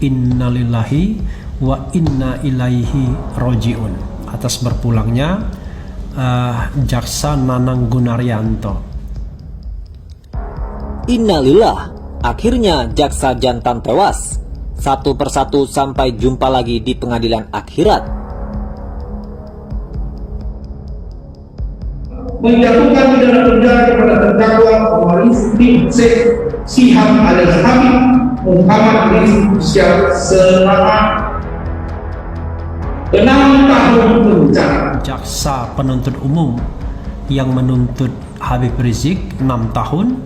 innalillahi wa inna ilaihi rojiun, atas berpulangnya Jaksa Nanang Gunaryanto. Innalillah, akhirnya jaksa jantan tewas. Satu persatu sampai jumpa lagi di pengadilan akhirat. Menjatuhkan pidana penjara kepada terdakwa Omar bin Sihab alias Habib Muhammad Rizik Syihab selama 6 tahun penjara. Jaksa penuntut umum yang menuntut Habib Rizik 6 tahun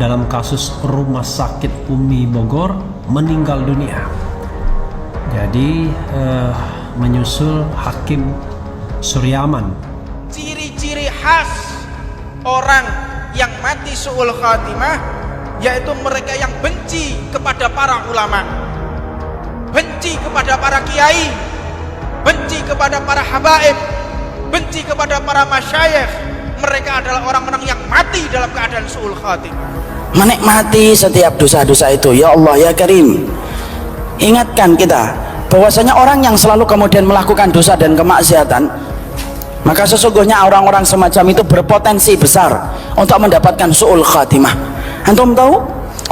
dalam kasus Rumah Sakit Umi Bogor meninggal dunia. Jadi menyusul Hakim Suryaman. Ciri-ciri khas orang yang mati su'ul khatimah yaitu mereka yang benci kepada para ulama, benci kepada para kiai, benci kepada para habaib, benci kepada para masyayikh. Mereka adalah orang-orang yang mati dalam keadaan su'ul khatimah, menikmati setiap dosa-dosa itu. Ya Allah ya Karim, ingatkan kita bahwasanya orang yang selalu kemudian melakukan dosa dan kemaksiatan, maka sesungguhnya orang-orang semacam itu berpotensi besar untuk mendapatkan su'ul khatimah. Antum tahu,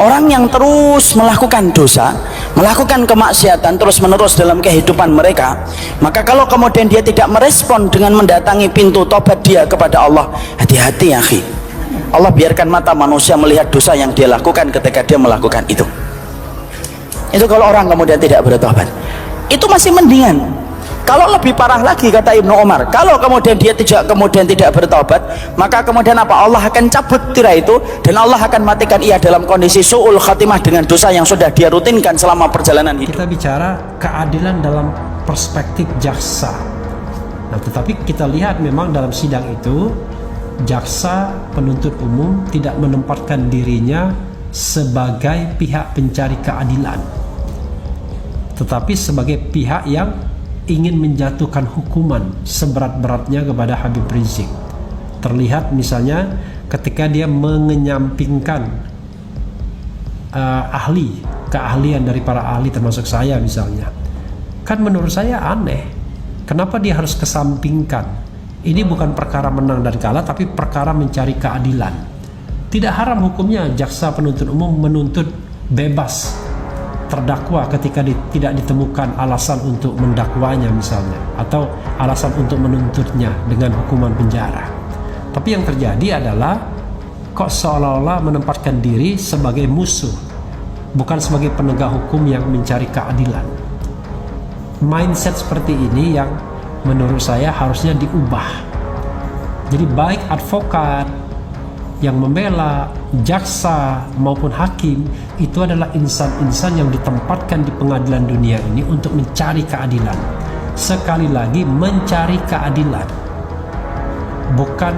orang yang terus melakukan dosa, melakukan kemaksiatan terus menerus dalam kehidupan mereka, maka kalau kemudian dia tidak merespon dengan mendatangi pintu tobat dia kepada Allah, hati-hati ya akhi. Allah biarkan mata manusia melihat dosa yang dia lakukan ketika dia melakukan itu. Itu kalau orang kemudian tidak bertobat, itu masih mendingan. Kalau lebih parah lagi, kata Ibnu Umar, kalau kemudian dia tidak bertobat, maka kemudian apa? Allah akan cabut tirai itu dan Allah akan matikan ia dalam kondisi su'ul khatimah dengan dosa yang sudah dia rutinkan selama perjalanan hidup. Kita bicara keadilan dalam perspektif jaksa. Nah, tetapi kita lihat memang dalam sidang itu jaksa penuntut umum tidak menempatkan dirinya sebagai pihak pencari keadilan, tetapi sebagai pihak yang ingin menjatuhkan hukuman seberat-beratnya kepada Habib Rizik. Terlihat misalnya ketika dia mengenyampingkan keahlian dari para ahli termasuk saya misalnya. Kan menurut saya aneh, kenapa dia harus kesampingkan? Ini bukan perkara menang dan kalah, tapi perkara mencari keadilan. Tidak haram hukumnya jaksa penuntut umum menuntut bebas terdakwa ketika tidak ditemukan alasan untuk mendakwanya misalnya, atau alasan untuk menuntutnya dengan hukuman penjara. Tapi yang terjadi adalah kok seolah-olah menempatkan diri sebagai musuh, bukan sebagai penegak hukum yang mencari keadilan. Mindset seperti ini yang menurut saya harusnya diubah. Jadi baik advokat yang membela, jaksa maupun hakim, itu adalah insan-insan yang ditempatkan di pengadilan dunia ini untuk mencari keadilan. Sekali lagi, mencari keadilan, bukan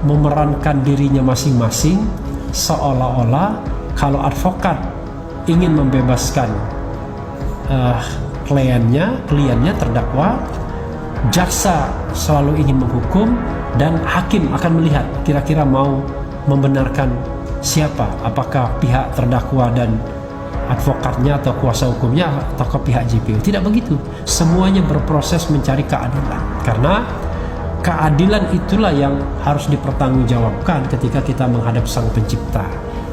memerankan dirinya masing-masing seolah-olah kalau advokat ingin membebaskan kliennya terdakwa, jaksa selalu ingin menghukum, dan hakim akan melihat kira-kira mau membenarkan siapa, apakah pihak terdakwa dan advokatnya atau kuasa hukumnya atau pihak JPU. Tidak begitu, semuanya berproses mencari keadilan, karena keadilan itulah yang harus dipertanggungjawabkan ketika kita menghadap Sang Pencipta.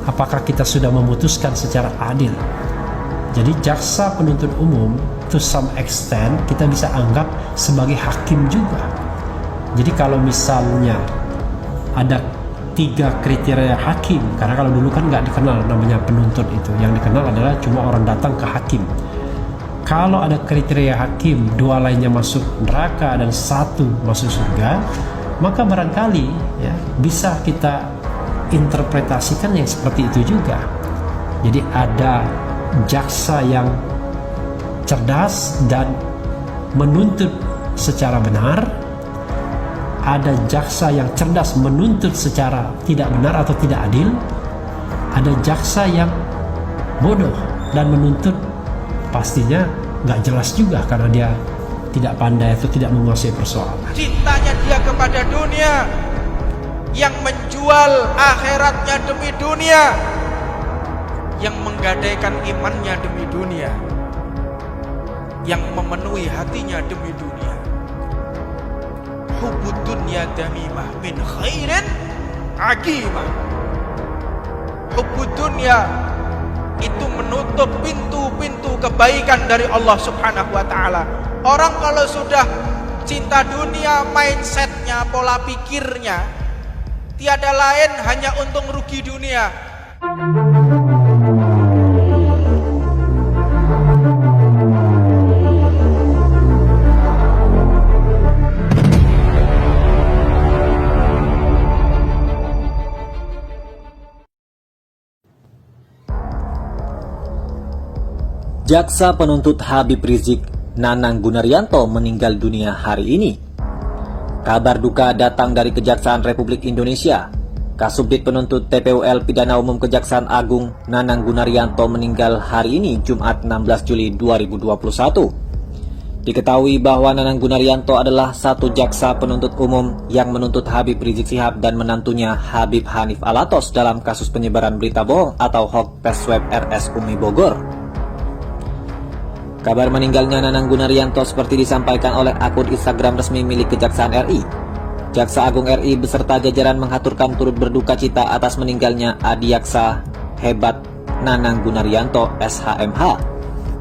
Apakah kita sudah memutuskan secara adil? Jadi jaksa penuntut umum to some extent kita bisa anggap sebagai hakim juga. Jadi kalau misalnya ada 3 kriteria hakim, karena kalau dulu kan nggak dikenal namanya penuntut itu, yang dikenal adalah cuma orang datang ke hakim. Kalau ada kriteria hakim, 2 lainnya masuk neraka dan 1 masuk surga, maka barangkali ya bisa kita interpretasikan yang seperti itu juga. Jadi ada jaksa yang cerdas dan menuntut secara benar, ada jaksa yang cerdas menuntut secara tidak benar atau tidak adil, ada jaksa yang bodoh dan menuntut pastinya nggak jelas juga karena dia tidak pandai atau tidak menguasai persoalan. Cintanya dia kepada dunia, yang menjual akhiratnya demi dunia, yang menggadaikan imannya demi dunia. yang memenuhi hatinya demi dunia. Hubbud dunya damimah min khairin aqimah. Hubbud dunya itu menutup pintu-pintu kebaikan dari Allah Subhanahu wa taala. Orang kalau sudah cinta dunia, mindsetnya, pola pikirnya tiada lain hanya untung rugi dunia. Jaksa penuntut Habib Rizik Nanang Gunaryanto meninggal dunia hari ini. Kabar duka datang dari Kejaksaan Republik Indonesia. Kasubdit penuntut TPUL Pidana Umum Kejaksaan Agung Nanang Gunaryanto meninggal hari ini Jumat 16 Juli 2021. Diketahui bahwa Nanang Gunaryanto adalah satu jaksa penuntut umum yang menuntut Habib Rizik Syihab dan menantunya Habib Hanif Alatos dalam kasus penyebaran berita bohong atau hoax tes web RS Umi Bogor. Kabar meninggalnya Nanang Gunaryanto seperti disampaikan oleh akun Instagram resmi milik Kejaksaan RI. Jaksa Agung RI beserta jajaran menghaturkan turut berduka cita atas meninggalnya Adiaksa Hebat Nanang Gunaryanto SHMH,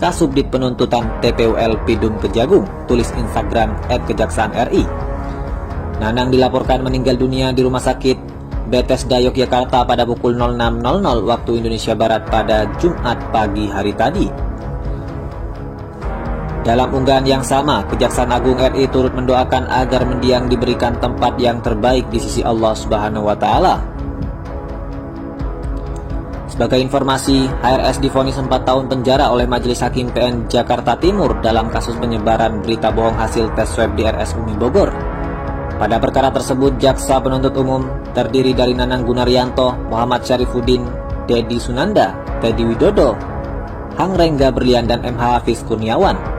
Kasubdit Penuntutan TPUL Pidum Kejagung, tulis Instagram @Kejaksaan RI. Nanang dilaporkan meninggal dunia di Rumah Sakit Bethesda Yogyakarta pada pukul 06.00 waktu Indonesia Barat pada Jumat pagi hari tadi. Dalam unggahan yang sama, Kejaksaan Agung RI turut mendoakan agar mendiang diberikan tempat yang terbaik di sisi Allah Subhanahu wa taala. Sebagai informasi, HRS divonis 4 tahun penjara oleh Majelis Hakim PN Jakarta Timur dalam kasus penyebaran berita bohong hasil tes swab di RS Umi Bogor. Pada perkara tersebut, jaksa penuntut umum terdiri dari Nanang Gunaryanto, Muhammad Syarifuddin, Dedi Sunanda, Teddy Widodo, Hangrengga Berlian, dan MH Hafiz Kurniawan.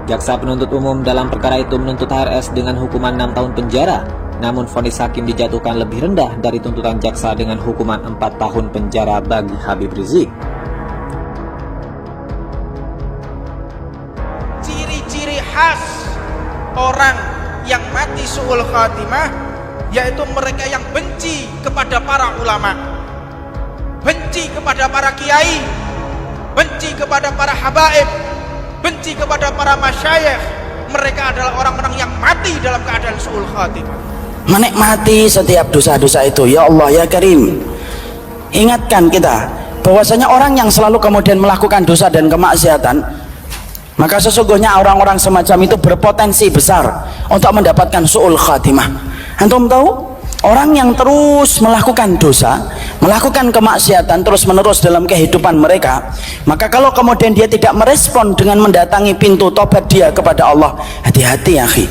Jaksa penuntut umum dalam perkara itu menuntut HRS dengan hukuman 6 tahun penjara, namun vonis hakim dijatuhkan lebih rendah dari tuntutan jaksa dengan hukuman 4 tahun penjara bagi Habib Rizik. Ciri-ciri khas orang yang mati su'ul khatimah yaitu mereka yang benci kepada para ulama, benci kepada para kiai, benci kepada para habaib, benci kepada para masyayikh. Mereka adalah orang-orang yang mati dalam keadaan su'ul khatimah, menikmati setiap dosa-dosa itu. Ya Allah ya Karim, ingatkan kita bahwasanya orang yang selalu kemudian melakukan dosa dan kemaksiatan, maka sesungguhnya orang-orang semacam itu berpotensi besar untuk mendapatkan su'ul khatimah. Antum tahu, orang yang terus melakukan dosa, melakukan kemaksiatan terus-menerus dalam kehidupan mereka, maka kalau kemudian dia tidak merespon dengan mendatangi pintu tobat dia kepada Allah, hati-hati ya akhi.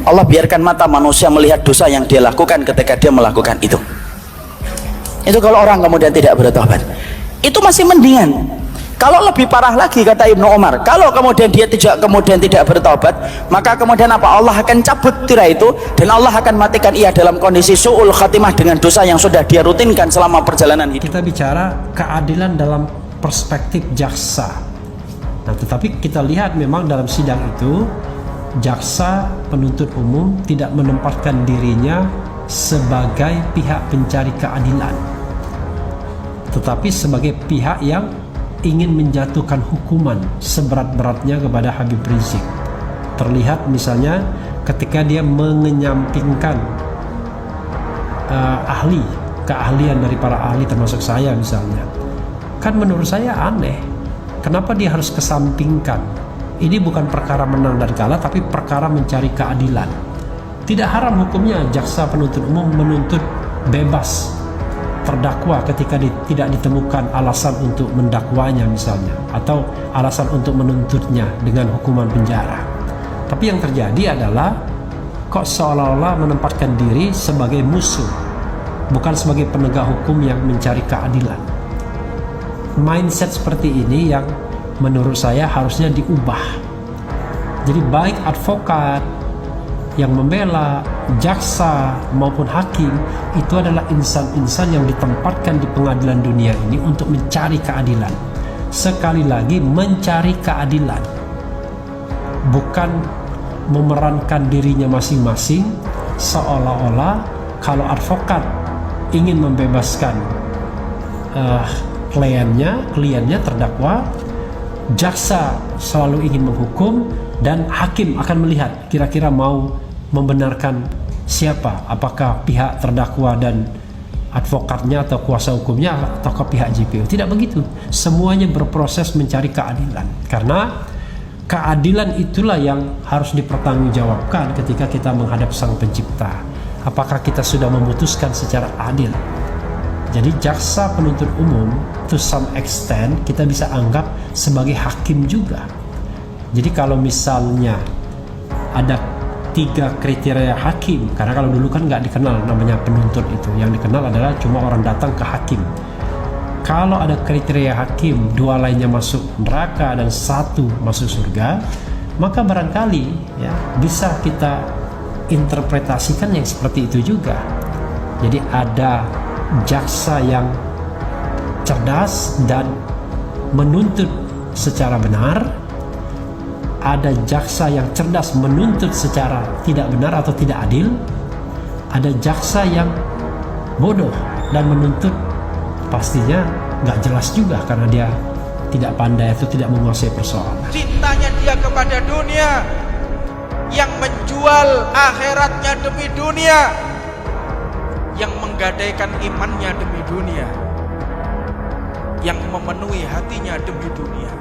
Allah biarkan mata manusia melihat dosa yang dia lakukan ketika dia melakukan itu. Itu kalau orang kemudian tidak bertobat, itu masih mendingan. Kalau lebih parah lagi, kata Ibnu Umar, kalau kemudian dia tidak bertobat, maka kemudian apa? Allah akan cabut tirai itu dan Allah akan matikan ia dalam kondisi su'ul khatimah dengan dosa yang sudah dia rutinkan selama perjalanan hidup. Kita bicara keadilan dalam perspektif jaksa. Nah, tetapi kita lihat memang dalam sidang itu jaksa penuntut umum tidak menempatkan dirinya sebagai pihak pencari keadilan, tetapi sebagai pihak yang ingin menjatuhkan hukuman seberat-beratnya kepada Habib Rizik. Terlihat misalnya ketika dia mengenyampingkan keahlian dari para ahli termasuk saya misalnya. Kan menurut saya aneh, kenapa dia harus kesampingkan? Ini bukan perkara menang dan kalah, tapi perkara mencari keadilan. Tidak haram hukumnya jaksa penuntut umum menuntut bebas terdakwa ketika tidak ditemukan alasan untuk mendakwanya misalnya, atau alasan untuk menuntutnya dengan hukuman penjara. Tapi yang terjadi adalah kok seolah-olah menempatkan diri sebagai musuh, bukan sebagai penegak hukum yang mencari keadilan. Mindset seperti ini yang menurut saya harusnya diubah. Jadi baik advokat yang membela, jaksa maupun hakim, itu adalah insan-insan yang ditempatkan di pengadilan dunia ini untuk mencari keadilan. Sekali lagi, mencari keadilan. bukan memerankan dirinya masing-masing, seolah-olah kalau advokat ingin membebaskan kliennya terdakwa, jaksa selalu ingin menghukum, dan hakim akan melihat kira-kira mau membenarkan siapa, apakah pihak terdakwa dan advokatnya atau kuasa hukumnya atau pihak JPO. Tidak begitu, semuanya berproses mencari keadilan, karena keadilan itulah yang harus dipertanggungjawabkan ketika kita menghadap Sang Pencipta. Apakah kita sudah memutuskan secara adil? Jadi jaksa penuntut umum to some extent kita bisa anggap sebagai hakim juga. Jadi kalau misalnya ada 3 kriteria hakim, karena kalau dulu kan nggak dikenal namanya penuntut itu, yang dikenal adalah cuma orang datang ke hakim. Kalau ada kriteria hakim, 2 lainnya masuk neraka dan 1 masuk surga, maka barangkali ya bisa kita interpretasikan yang seperti itu juga. Jadi ada jaksa yang cerdas dan menuntut secara benar, ada jaksa yang cerdas menuntut secara tidak benar atau tidak adil, ada jaksa yang bodoh dan menuntut pastinya nggak jelas juga karena dia tidak pandai atau tidak menguasai persoalan. Cintanya dia kepada dunia, yang menjual akhiratnya demi dunia, yang menggadaikan imannya demi dunia, yang memenuhi hatinya demi dunia.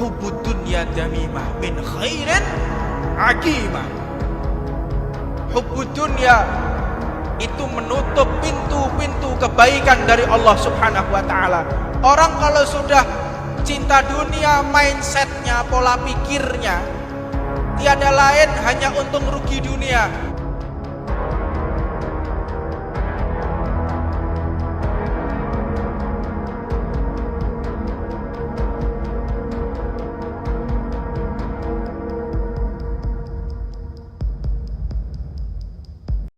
Hubbud dunya damimah min khairin aqimah. Hubbud dunya itu menutup pintu-pintu kebaikan dari Allah Subhanahu wa ta'ala. Orang kalau sudah cinta dunia, mindsetnya, pola pikirnya tiada lain hanya untung rugi dunia.